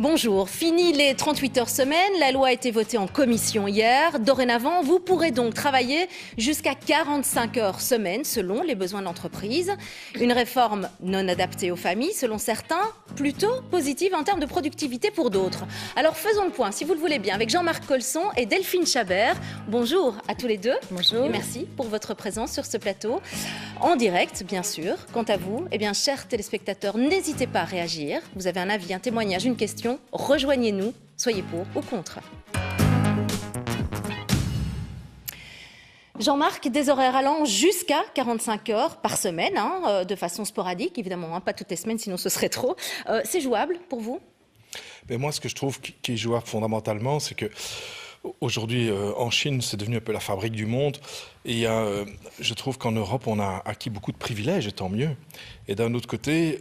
Bonjour, fini les 38 heures semaine, la loi a été votée en commission hier. Dorénavant, vous pourrez donc travailler jusqu'à 45 heures semaine selon les besoins de l'entreprise. Une réforme non adaptée aux familles, selon certains, plutôt positive en termes de productivité pour d'autres. Alors faisons le point, si vous le voulez bien, avec Jean-Marc Colson et Delphine Chabert. Bonjour à tous les deux. Bonjour. Et merci pour votre présence sur ce plateau. En direct, bien sûr. Quant à vous, eh bien, chers téléspectateurs, n'hésitez pas à réagir. Vous avez un avis, un témoignage, une question. Rejoignez-nous, soyez pour ou contre. Jean-Marc, des horaires allant jusqu'à 45 heures par semaine, de façon sporadique, évidemment, pas toutes les semaines, sinon ce serait trop. C'est jouable pour vous? Mais moi, ce que je trouve qui est jouable fondamentalement, c'est que aujourd'hui, en Chine, c'est devenu un peu la fabrique du monde. Et je trouve qu'en Europe, on a acquis beaucoup de privilèges, et tant mieux. Et d'un autre côté,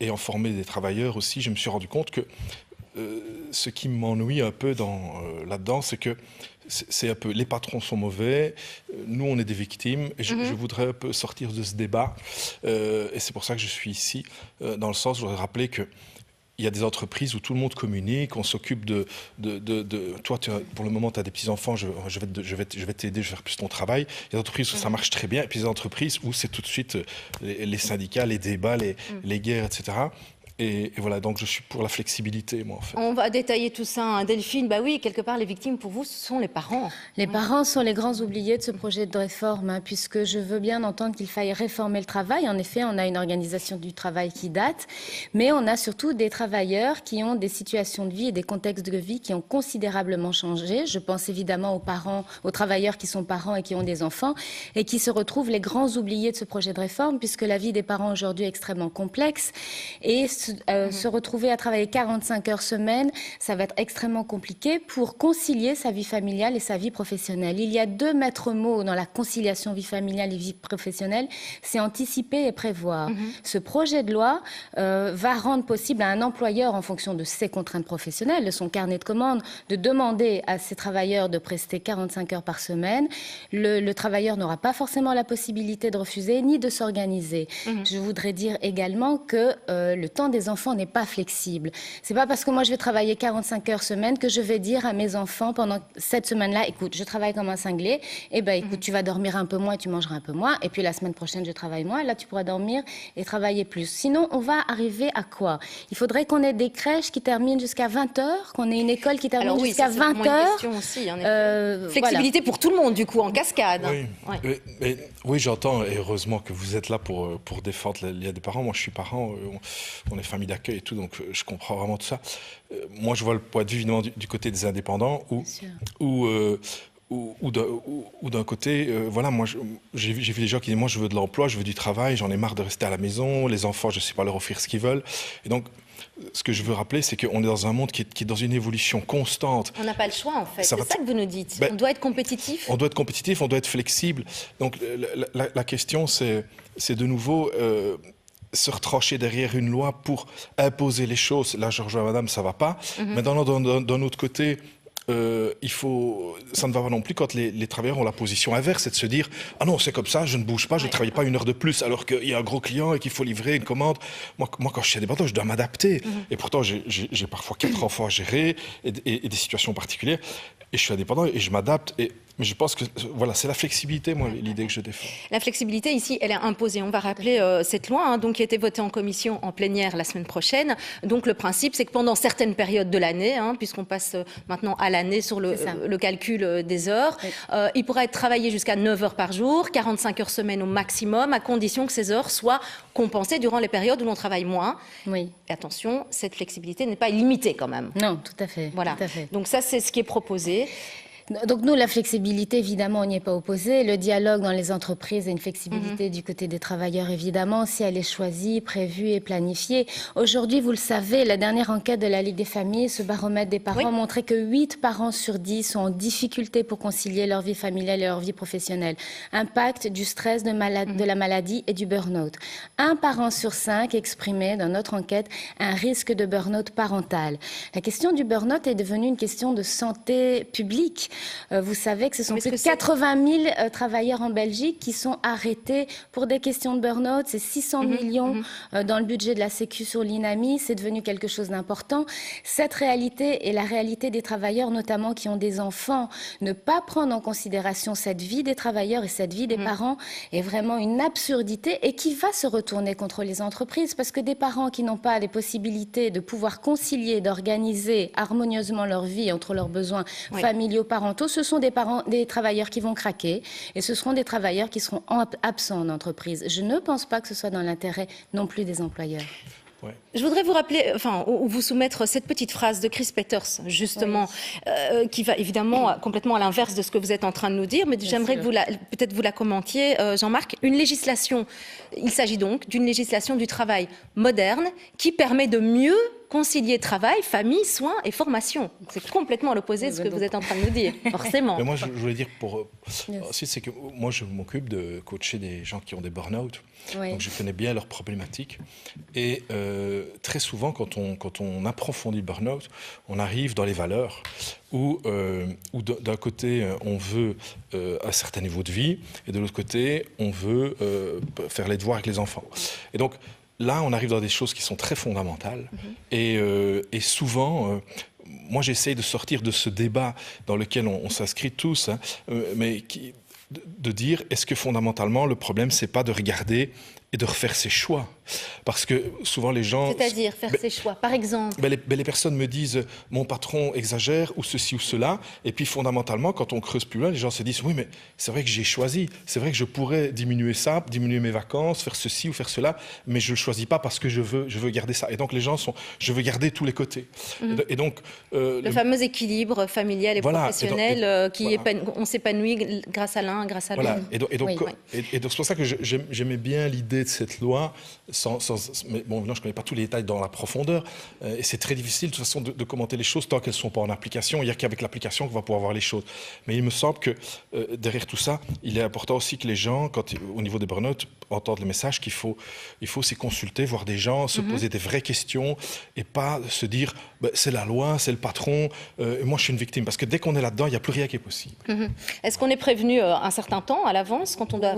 ayant formé des travailleurs aussi, je me suis rendu compte que ce qui m'ennuie un peu là-dedans, c'est que c'est un peu les patrons sont mauvais, nous on est des victimes, et je voudrais un peu sortir de ce débat. Et c'est pour ça que je suis ici, dans le sens, je voudrais rappeler que il y a des entreprises où tout le monde communique, on s'occupe de toi, pour le moment, tu as des petits-enfants, je vais t'aider, je vais faire plus ton travail. Il y a des entreprises où ça marche très bien, et puis il y a des entreprises où c'est tout de suite les syndicats, les débats, les guerres, etc. Et voilà, donc je suis pour la flexibilité, moi, en fait. On va détailler tout ça, Delphine. Bah oui, quelque part, les victimes, pour vous, ce sont les parents. Les parents sont les grands oubliés de ce projet de réforme, puisque je veux bien entendre qu'il faille réformer le travail. En effet, on a une organisation du travail qui date, mais on a surtout des travailleurs qui ont des situations de vie et des contextes de vie qui ont considérablement changé. Je pense évidemment aux parents, aux travailleurs qui sont parents et qui ont des enfants, et qui se retrouvent les grands oubliés de ce projet de réforme, puisque la vie des parents aujourd'hui est extrêmement complexe, et se retrouver à travailler 45 heures semaine, ça va être extrêmement compliqué pour concilier sa vie familiale et sa vie professionnelle. Il y a deux maîtres mots dans la conciliation vie familiale et vie professionnelle, c'est anticiper et prévoir. Ce projet de loi va rendre possible à un employeur, en fonction de ses contraintes professionnelles, de son carnet de commandes, de demander à ses travailleurs de prester 45 heures par semaine. Le travailleur n'aura pas forcément la possibilité de refuser ni de s'organiser. Je voudrais dire également que le temps des enfants n'est pas flexible. C'est pas parce que moi je vais travailler 45 heures semaine que je vais dire à mes enfants pendant cette semaine-là, écoute, je travaille comme un cinglé, et ben écoute, tu vas dormir un peu moins et tu mangeras un peu moins, et puis la semaine prochaine je travaille moins, là tu pourras dormir et travailler plus. Sinon, on va arriver à quoi? Il faudrait qu'on ait des crèches qui terminent jusqu'à 20 heures, qu'on ait une école qui termine jusqu'à 20 heures. Aussi, flexibilité voilà. Pour tout le monde, du coup, en cascade. Oui, oui, j'entends, et heureusement que vous êtes là pour défendre il y a des parents. Moi, je suis parent, on est famille d'accueil et tout, donc je comprends vraiment tout ça. Moi, je vois le point de vue évidemment du côté des indépendants, ou d'un côté, voilà, moi j'ai vu des gens qui disent moi je veux de l'emploi, je veux du travail, j'en ai marre de rester à la maison, les enfants je ne sais pas leur offrir ce qu'ils veulent. Et donc ce que je veux rappeler, c'est qu'on est dans un monde qui est dans une évolution constante. On n'a pas le choix en fait, c'est ça que vous nous dites. On doit être compétitif. On doit être compétitif, on doit être flexible. Donc la question c'est de nouveau se retrancher derrière une loi pour imposer les choses. Là je rejoins madame, ça ne va pas. Mais d'un autre côté, ça ne va pas non plus quand les travailleurs ont la position inverse, c'est de se dire ah non c'est comme ça, je ne bouge pas, je ne travaille pas une heure de plus alors qu'il y a un gros client et qu'il faut livrer une commande. Moi quand je suis indépendant, je dois m'adapter. Et pourtant j'ai parfois 4 enfants à gérer et des situations particulières et je suis indépendant et je m'adapte. Mais je pense que voilà, c'est la flexibilité, moi, l'idée que je défends. La flexibilité, ici, elle est imposée. On va rappeler cette loi donc, qui a été votée en commission en plénière la semaine prochaine. Donc le principe, c'est que pendant certaines périodes de l'année, puisqu'on passe maintenant à l'année sur le calcul des heures, il pourra être travaillé jusqu'à 9 heures par jour, 45 heures semaine au maximum, à condition que ces heures soient compensées durant les périodes où l'on travaille moins. Oui. Et attention, cette flexibilité n'est pas illimitée quand même. Non, tout à fait. Voilà. Tout à fait. Donc ça, c'est ce qui est proposé. Donc nous, la flexibilité, évidemment, on n'y est pas opposé. Le dialogue dans les entreprises et une flexibilité du côté des travailleurs, évidemment, si elle est choisie, prévue et planifiée. Aujourd'hui, vous le savez, la dernière enquête de la Ligue des familles, ce baromètre des parents, montrait que 8 parents sur 10 sont en difficulté pour concilier leur vie familiale et leur vie professionnelle. Impact du stress, de la maladie et du burn-out. 1 parent sur 5 exprimait, dans notre enquête, un risque de burn-out parental. La question du burn-out est devenue une question de santé publique. Vous savez que ce sont plus de 80 000 travailleurs en Belgique qui sont arrêtés pour des questions de burn-out. C'est 600 millions dans le budget de la Sécu sur l'INAMI. C'est devenu quelque chose d'important. Cette réalité est la réalité des travailleurs, notamment qui ont des enfants. Ne pas prendre en considération cette vie des travailleurs et cette vie des parents est vraiment une absurdité et qui va se retourner contre les entreprises, parce que des parents qui n'ont pas les possibilités de pouvoir concilier, d'organiser harmonieusement leur vie entre leurs besoins familiaux, parentaux, ce sont des travailleurs qui vont craquer et ce seront des travailleurs qui seront absents en entreprise. Je ne pense pas que ce soit dans l'intérêt non plus des employeurs. Ouais. Je voudrais vous rappeler, ou vous soumettre cette petite phrase de Chris Peters, justement, qui va évidemment complètement à l'inverse de ce que vous êtes en train de nous dire, mais j'aimerais que peut-être vous la commentiez, Jean-Marc. Une législation, il s'agit donc d'une législation du travail moderne qui permet de mieux concilier travail, famille, soins et formation. C'est complètement l'opposé de ce que vous êtes en train de nous dire, forcément. Mais moi, je voulais dire aussi, c'est que moi, je m'occupe de coacher des gens qui ont des burn-out. Donc, je connais bien leurs problématiques. Et très souvent, quand on approfondit le burn-out, on arrive dans les valeurs où d'un côté, on veut un certain niveau de vie, et de l'autre côté, on veut faire les devoirs avec les enfants. Et donc, là, on arrive dans des choses qui sont très fondamentales. Et souvent, moi, j'essaye de sortir de ce débat dans lequel on s'inscrit tous, mais de dire, est-ce que fondamentalement, le problème, c'est pas de regarder et de refaire ses choix? Parce que souvent les gens... C'est-à-dire faire ses choix, par exemple. Les personnes me disent, mon patron exagère, ou ceci ou cela, et puis fondamentalement, quand on creuse plus loin, les gens se disent, oui, mais c'est vrai que j'ai choisi, c'est vrai que je pourrais diminuer ça, diminuer mes vacances, faire ceci ou faire cela, mais je ne le choisis pas parce que je veux garder ça. Et donc les gens sont, je veux garder tous les côtés. Et donc... le fameux équilibre familial et professionnel, on s'épanouit grâce à l'un, grâce à l'autre. Et donc c'est pour ça que j'aimais bien l'idée de cette loi, mais bon, je ne connais pas tous les détails dans la profondeur, et c'est très difficile de toute façon de commenter les choses tant qu'elles ne sont pas en application. Il n'y a qu'avec l'application qu'on va pouvoir voir les choses. Mais il me semble que derrière tout ça, il est important aussi que les gens, au niveau des burn-out, entendent le message qu'il faut aussi consulter, voir des gens, se poser des vraies questions, et pas se dire c'est la loi, c'est le patron, et moi je suis une victime. Parce que dès qu'on est là-dedans, il n'y a plus rien qui est possible. Est-ce qu'on est prévenu un certain temps à l'avance quand on doit...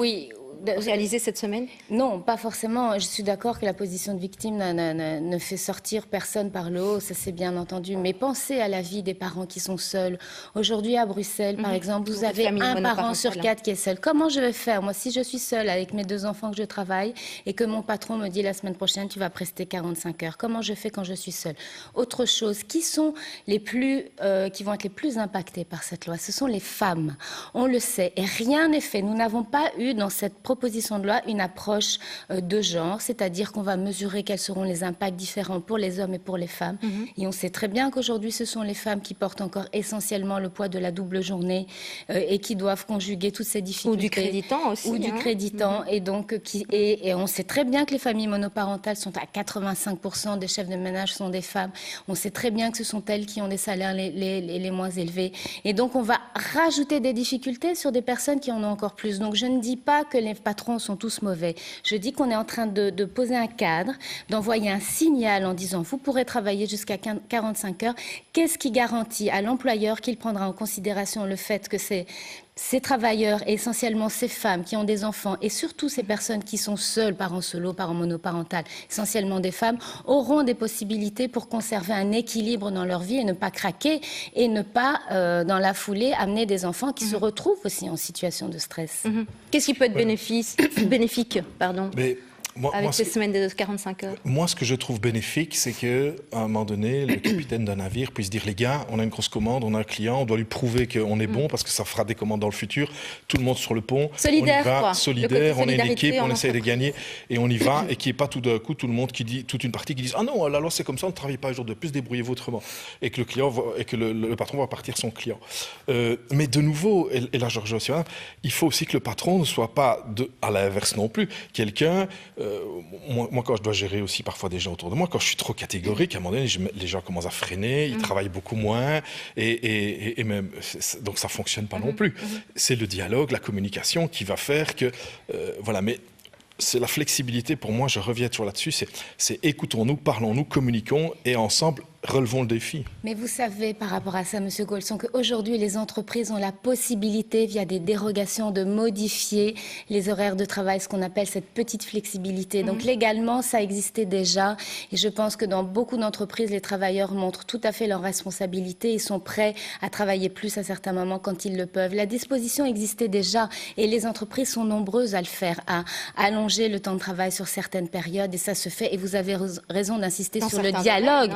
réaliser cette semaine? Non, pas forcément. Je suis d'accord que la position de victime ne fait sortir personne par le haut, ça c'est bien entendu. Mais pensez à la vie des parents qui sont seuls. Aujourd'hui à Bruxelles, par exemple, vous avez un parent sur 4 qui est seul. Comment je vais faire, moi, si je suis seule avec mes 2 enfants que je travaille et que mon patron me dit la semaine prochaine, tu vas prester 45 heures. Comment je fais quand je suis seule? Autre chose, qui sont qui vont être les plus impactés par cette loi? Ce sont les femmes. On le sait. Et rien n'est fait. Nous n'avons pas eu dans cette proposition de loi une approche de genre, c'est-à-dire qu'on va mesurer quels seront les impacts différents pour les hommes et pour les femmes. Et on sait très bien qu'aujourd'hui, ce sont les femmes qui portent encore essentiellement le poids de la double journée et qui doivent conjuguer toutes ces difficultés. Ou du créditant aussi. Ou du créditant. Et donc, et on sait très bien que les familles monoparentales sont à 85% des chefs de ménage sont des femmes. On sait très bien que ce sont elles qui ont des salaires les moins élevés. Et donc, on va rajouter des difficultés sur des personnes qui en ont encore plus. Donc, je ne dis pas que les patrons sont tous mauvais. Je dis qu'on est en train de poser un cadre, d'envoyer un signal en disant vous pourrez travailler jusqu'à 45 heures. Qu'est-ce qui garantit à l'employeur qu'il prendra en considération le fait que ces travailleurs, et essentiellement ces femmes qui ont des enfants et surtout ces personnes qui sont seules, parents solo, parents monoparental, essentiellement des femmes, auront des possibilités pour conserver un équilibre dans leur vie et ne pas craquer et ne pas, dans la foulée, amener des enfants qui se retrouvent aussi en situation de stress. Qu'est-ce qui peut être bénéfique avec ces semaines de 45 heures? Moi, ce que je trouve bénéfique, c'est qu'à un moment donné, le capitaine d'un navire puisse dire, les gars, on a une grosse commande, on a un client, on doit lui prouver qu'on est bon parce que ça fera des commandes dans le futur. Tout le monde sur le pont. Solidaire, on y va, quoi. Solidaire, on est une équipe, on essaie de gagner et on y va. Et qu'il n'y ait pas tout d'un coup tout le monde qui dit, toute une partie qui dit, ah non, la loi c'est comme ça, on ne travaille pas un jour de plus, débrouillez-vous autrement. Et que le client et que le patron va partir son client. Mais de nouveau, et là je rejoins aussi, il faut aussi que le patron ne soit pas, à l'inverse non plus, quelqu'un... Moi, quand je dois gérer aussi parfois des gens autour de moi, quand je suis trop catégorique, à un moment donné, les gens commencent à freiner, ils travaillent beaucoup moins, et même, donc ça ne fonctionne pas non plus. C'est le dialogue, la communication qui va faire que... voilà, mais c'est la flexibilité, pour moi, je reviens toujours là-dessus, c'est écoutons-nous, parlons-nous, communiquons, et ensemble, relevons le défi. Mais vous savez, par rapport à ça, M. Golson, qu'aujourd'hui, les entreprises ont la possibilité, via des dérogations, de modifier les horaires de travail, ce qu'on appelle cette petite flexibilité. Donc, légalement, ça existait déjà. Et je pense que dans beaucoup d'entreprises, les travailleurs montrent tout à fait leur responsabilité. Ils sont prêts à travailler plus à certains moments quand ils le peuvent. La disposition existait déjà et les entreprises sont nombreuses à le faire, à allonger le temps de travail sur certaines périodes. Et ça se fait. Et vous avez raison d'insister sur le dialogue.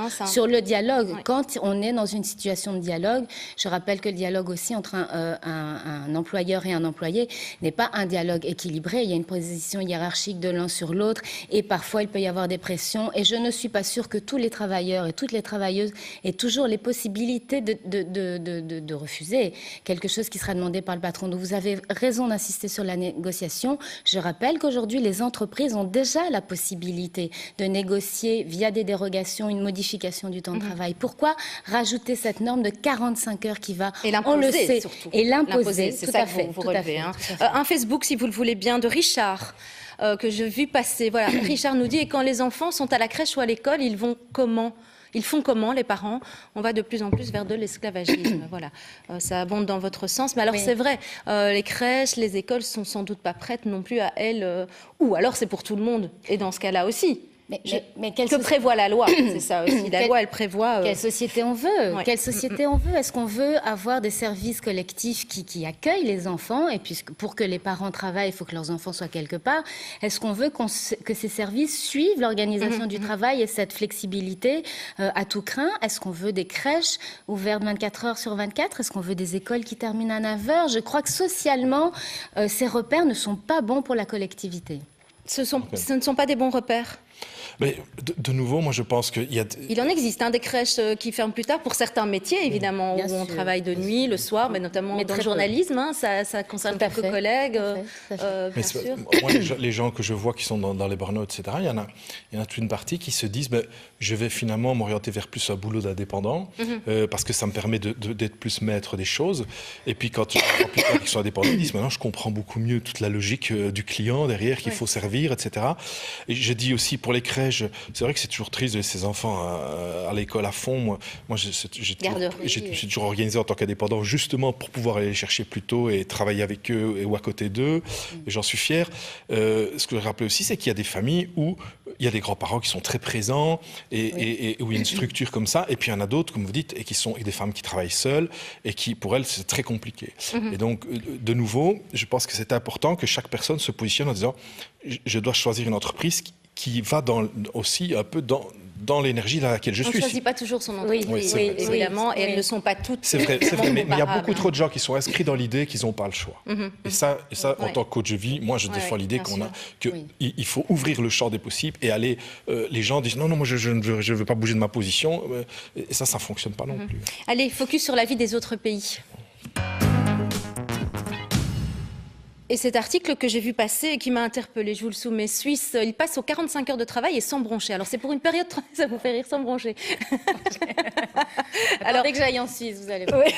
Le dialogue. Oui. Quand on est dans une situation de dialogue, je rappelle que le dialogue aussi entre un employeur et un employé n'est pas un dialogue équilibré. Il y a une position hiérarchique de l'un sur l'autre et parfois il peut y avoir des pressions. Et je ne suis pas sûre que tous les travailleurs et toutes les travailleuses aient toujours les possibilités de refuser quelque chose qui sera demandé par le patron. Donc vous avez raison d'insister sur la négociation. Je rappelle qu'aujourd'hui, les entreprises ont déjà la possibilité de négocier via des dérogations une modification du temps de travail. Pourquoi rajouter cette norme de 45 heures qui va, on le sait, surtout. Et l'imposer, c'est ça que vous relevez. Un Facebook, si vous le voulez bien, de Richard, que j'ai vu passer. Voilà, Richard nous dit, et quand les enfants sont à la crèche ou à l'école, ils vont comment ? Ils font comment, les parents? On va de plus en plus vers de l'esclavagisme. Voilà, ça abonde dans votre sens. Mais alors, c'est vrai, les crèches, les écoles sont sans doute pas prêtes non plus à elles. Ou alors, c'est pour tout le monde. Et dans ce cas-là aussi. Mais que prévoit la loi? C'est ça aussi. La loi, elle prévoit... Quelle société on veut? Ouais. Quelle société on veut? Est-ce qu'on veut avoir des services collectifs qui accueillent les enfants? Et puis, pour que les parents travaillent, il faut que leurs enfants soient quelque part. Est-ce qu'on veut que ces services suivent l'organisation du travail et cette flexibilité à tout crin? Est-ce qu'on veut des crèches ouvertes 24 heures sur 24? Est-ce qu'on veut des écoles qui terminent à 9 heures? Je crois que socialement, ces repères ne sont pas bons pour la collectivité. Ce ne sont pas des bons repères? Mais de nouveau, moi je pense qu'il y a... Il en existe des crèches qui ferment plus tard pour certains métiers, évidemment, où on travaille de nuit, le soir, mais notamment dans le journalisme. Ça concerne quelques collègues, bien sûr. Moi, les gens que je vois qui sont dans les burn-out, etc., il y en a toute une partie qui se disent je vais finalement m'orienter vers plus un boulot d'indépendant, parce que ça me permet d'être plus maître des choses. Et puis quand je vois plus tard qu'ils sont indépendants, ils disent maintenant je comprends beaucoup mieux toute la logique du client derrière qu'il faut servir, etc. Et je dis aussi pour les crèches, c'est vrai que c'est toujours triste de laisser ces enfants à l'école à fond. Moi j'ai toujours organisé en tant qu'indépendant justement pour pouvoir aller les chercher plus tôt et travailler avec eux ou à côté d'eux. Et j'en suis fier. Ce que je rappelais aussi, c'est qu'il y a des familles où il y a des grands-parents qui sont très présents et où il y a une structure comme ça. Et puis il y en a d'autres, comme vous dites, et qui sont des femmes qui travaillent seules et qui, pour elles, c'est très compliqué. Et donc, de nouveau, je pense que c'est important que chaque personne se positionne en disant je dois choisir une entreprise qui va aussi un peu dans l'énergie dans laquelle je suis. On ne choisit pas toujours son entreprise, évidemment, et elles ne sont pas toutes... C'est vrai, mais il y a beaucoup trop de gens qui sont inscrits dans l'idée qu'ils n'ont pas le choix. Et ça, en tant que coach de vie, moi, je défends l'idée qu'il faut ouvrir le champ des possibles et aller... les gens disent non, moi, je ne veux pas bouger de ma position. Et ça ne fonctionne pas non plus. Allez, focus sur la vie des autres pays. Et cet article que j'ai vu passer et qui m'a interpellée, je vous le soumets, Suisse, il passe aux 45 heures de travail et sans broncher. Alors c'est pour une période, ça vous fait rire, sans broncher. Alors dès que j'aille en Suisse, vous allez voir. Oui.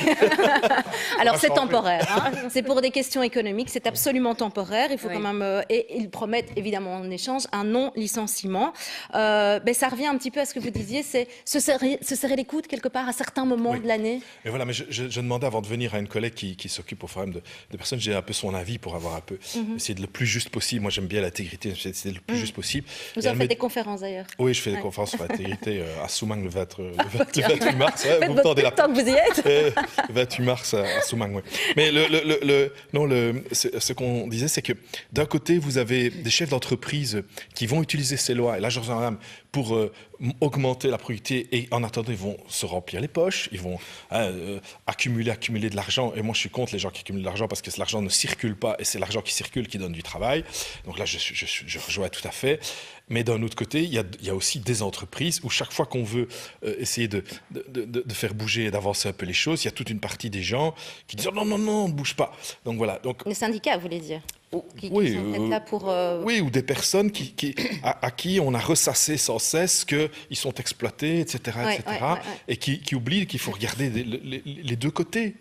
Alors c'est temporaire, c'est pour des questions économiques, c'est absolument temporaire. Il faut quand même, et ils promettent évidemment en échange un non-licenciement. Ça revient un petit peu à ce que vous disiez, c'est se serrer les coudes quelque part à certains moments de l'année. Et voilà, mais je demandais avant de venir à une collègue qui s'occupe au forum de personnes, j'ai un peu son avis pour avoir un peu, essayer de le plus juste possible. Moi, j'aime bien l'intégrité, c'est le plus juste possible. Vous en faites des conférences d'ailleurs? Oui, je fais des conférences sur l'intégrité à Soumang le 28 mars. Faites votre pub tant que vous y êtes. Le 28 mars à Soumang, oui. Mais ce qu'on disait, c'est que d'un côté, vous avez des chefs d'entreprise qui vont utiliser ces lois, et là, je reviens pour augmenter la productivité, et en attendant, ils vont se remplir les poches, ils vont accumuler de l'argent. Et moi, je suis contre les gens qui accumulent de l'argent parce que l'argent ne circule pas, et c'est l'argent qui circule qui donne du travail. Donc là, je rejoins tout à fait. Mais d'un autre côté, il y a aussi des entreprises où chaque fois qu'on veut essayer de faire bouger et d'avancer un peu les choses, il y a toute une partie des gens qui disent non, on ne bouge pas. Donc voilà. Donc, les syndicats, vous voulez dire? Qui sont là pour... Oui, ou des personnes à qui on a ressassé sans cesse qu'ils sont exploités, etc. Et qui oublient qu'il faut regarder les deux côtés.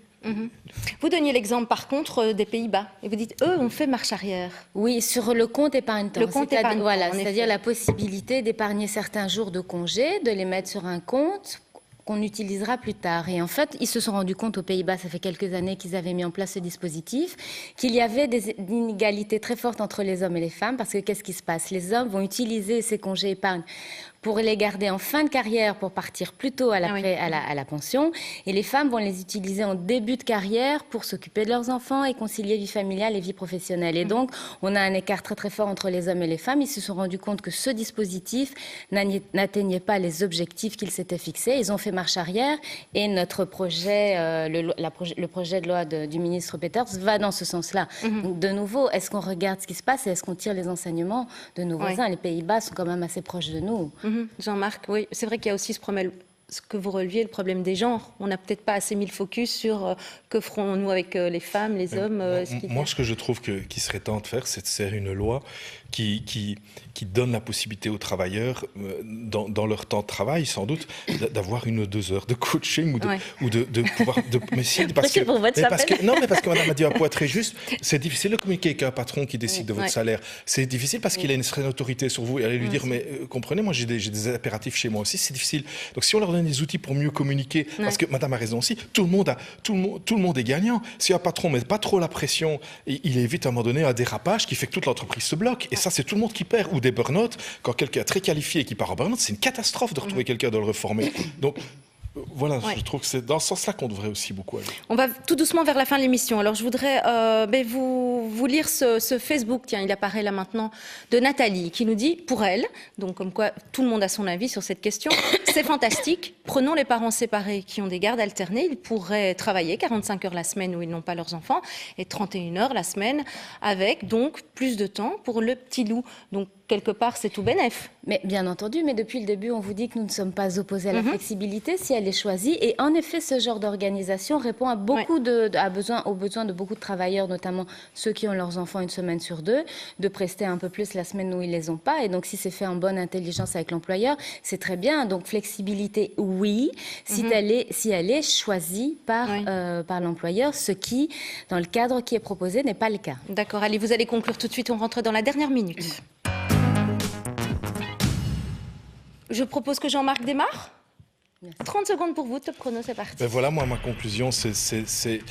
Vous donniez l'exemple par contre des Pays-Bas et vous dites eux ont fait marche arrière. Oui, sur le compte épargne-temps. Le compte épargne-temps, voilà, c'est-à-dire la possibilité d'épargner certains jours de congé, de les mettre sur un compte qu'on utilisera plus tard. Et en fait, ils se sont rendus compte aux Pays-Bas, ça fait quelques années qu'ils avaient mis en place ce dispositif, qu'il y avait des inégalités très fortes entre les hommes et les femmes, parce que qu'est-ce qui se passe? Les hommes vont utiliser ces congés épargne pour les garder en fin de carrière, pour partir plus tôt à la pension. Et les femmes vont les utiliser en début de carrière pour s'occuper de leurs enfants et concilier vie familiale et vie professionnelle. Et donc, on a un écart très très fort entre les hommes et les femmes. Ils se sont rendus compte que ce dispositif n'atteignait pas les objectifs qu'ils s'étaient fixés. Ils ont fait marche arrière et notre projet, le projet de loi du ministre Peters va dans ce sens-là. Donc, de nouveau, est-ce qu'on regarde ce qui se passe et est-ce qu'on tire les enseignements de nos voisins? Les Pays-Bas sont quand même assez proches de nous. Jean-Marc, oui, c'est vrai qu'il y a aussi ce que vous releviez, le problème des genres. On n'a peut-être pas assez mis le focus sur que ferons-nous avec les femmes, les hommes. Moi, ce que je trouve qu'il serait temps de faire, c'est de faire une loi qui donne la possibilité aux travailleurs, dans leur temps de travail, sans doute, d'avoir 1 ou 2 heures de coaching ou de pouvoir... mais si, parce que Madame a dit un point très juste, c'est difficile de communiquer avec un patron qui décide de votre salaire. C'est difficile parce qu'il a une certaine autorité sur vous et aller lui dire, mais comprenez, moi j'ai des impératifs chez moi aussi, c'est difficile. Donc si on leur donne des outils pour mieux communiquer, parce que Madame a raison aussi, tout le monde est gagnant. Si un patron ne met pas trop la pression, il évite à un moment donné un dérapage qui fait que toute l'entreprise se bloque. Et ça, c'est tout le monde qui perd. Ou des burn-out. Quand quelqu'un est très qualifié et qui part en burn-out, c'est une catastrophe de retrouver quelqu'un de le reformer. Donc, voilà, je trouve que c'est dans ce sens-là qu'on devrait aussi beaucoup aller. On va tout doucement vers la fin de l'émission. Alors, je voudrais vous lire ce Facebook, tiens, il apparaît là maintenant, de Nathalie, qui nous dit, pour elle, donc comme quoi tout le monde a son avis sur cette question, c'est fantastique, prenons les parents séparés qui ont des gardes alternées, ils pourraient travailler 45 heures la semaine où ils n'ont pas leurs enfants, et 31 heures la semaine, avec donc plus de temps pour le petit loup. Donc, quelque part, c'est tout bénef. Mais bien entendu, mais depuis le début, on vous dit que nous ne sommes pas opposés à la flexibilité si elle est choisie. Et en effet, ce genre d'organisation répond à beaucoup aux besoins de beaucoup de travailleurs, notamment ceux qui ont leurs enfants 1 semaine sur 2, de prester un peu plus la semaine où ils les ont pas. Et donc, si c'est fait en bonne intelligence avec l'employeur, c'est très bien. Donc, flexibilité, oui, si elle est choisie par l'employeur, ce qui, dans le cadre qui est proposé, n'est pas le cas. D'accord. Allez, vous allez conclure tout de suite. On rentre dans la dernière minute. Je propose que Jean-Marc démarre. Merci. 30 secondes pour vous, top chrono, c'est parti. Voilà, moi, ma conclusion, c'est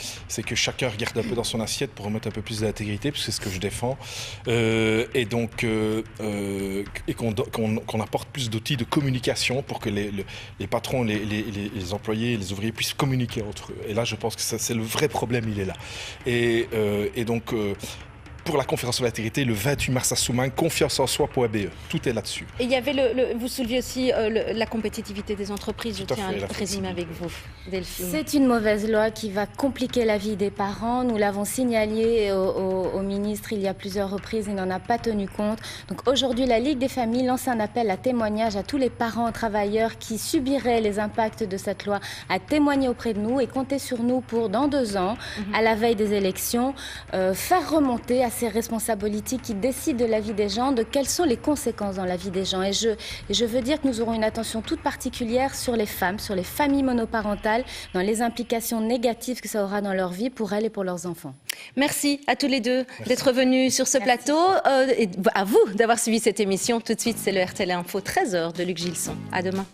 que chacun regarde un peu dans son assiette pour remettre un peu plus d'intégrité, parce que c'est ce que je défends, et donc qu'on apporte plus d'outils de communication pour que les patrons, les employés, les ouvriers puissent communiquer entre eux. Et là, je pense que c'est le vrai problème, il est là. Et donc... pour la conférence sur l'intégrité, le 28 mars à Soumagne, confiance en soi.be. Tout est là-dessus. Et il y avait vous souleviez aussi la compétitivité des entreprises. Je tiens à résumer avec vous, Delphine. C'est une mauvaise loi qui va compliquer la vie des parents. Nous l'avons signalé au ministre il y a plusieurs reprises. Il n'en a pas tenu compte. Donc aujourd'hui, la Ligue des familles lance un appel à témoignage à tous les parents travailleurs qui subiraient les impacts de cette loi à témoigner auprès de nous et compter sur nous pour, dans 2 ans, à la veille des élections, faire remonter à ces responsables politiques qui décident de la vie des gens, de quelles sont les conséquences dans la vie des gens. Et je veux dire que nous aurons une attention toute particulière sur les femmes, sur les familles monoparentales, dans les implications négatives que ça aura dans leur vie pour elles et pour leurs enfants. Merci à tous les deux d'être venus sur ce plateau et à vous d'avoir suivi cette émission. Tout de suite, c'est le RTL Info 13h de Luc Gilson. À demain.